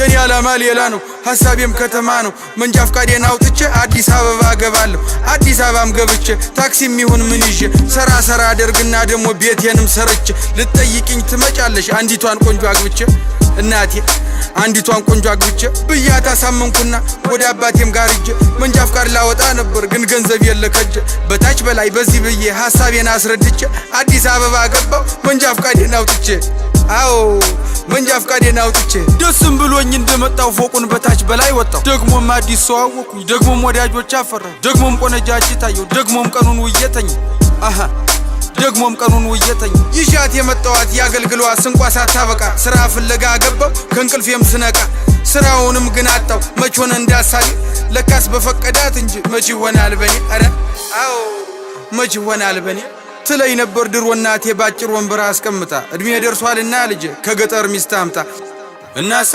የኔ ዓላማ ሌላ ነው ሐሳቤም ከተማ ነው መንጃ ፍቃዴን አውጥቼ አዲስ አበባ ገባለሁ አዲስ አበባም ገብቼ ታክሲም ይሁን ምን ይዤ ሰራ አደርግና ደሞ ቤቴንም ሰርቼ ልትጠይቂኝ ትመጫለሽ አንዲቷን ቆንጆ አግብቼ እናቴ አንዲቷን ቆንጆ አግብቼ ብያታ ሳመንኩና ወደ አባቴም ጋር ሂጄ መንጃ ፍቃድ ላወጣ ነበር ግን ገንዘብ የለከጀ በታች በላይ በዚህ ብዬ ሐሳቤን አስረድቼ አዲስ አበባ ገባው መንጃ ፍቃዴን አውጥቼ አዎ መንጃ ፍቃዴን አውጥቼ ደስም ብሎኝ እንደመጣው ፎቁን በታች በላይ ወጣው ደግሞም አዲስ ሰው አወኩኝ ደግሞም ወዳጆች አፈራሁ ደግሞም ቆነጃጅ ታየው ደግሞም ቀኑን ውየተኝ ደግሞም ቀኑን ውየተኝ ይሻት የመጣዋት ያገልግሏ ስንቋ ሳታበቃ ስራ ፍለጋ ገባው ከንቅልፌም ስነቃ ስራውንም ግን አጣው መች ሆነ እንዳሳኝ ለካስ በፈቀዳት እንጂ መች ይሆናል በኔ አረ አዎ መች ይሆናል በኔ ትለይ ነበር ድሮ እናቴ ባጭር ወንበር አስቀምጣ እድሜ ደርሷልና ልጅ ከገጠር ሚስት አምጣ እናሳ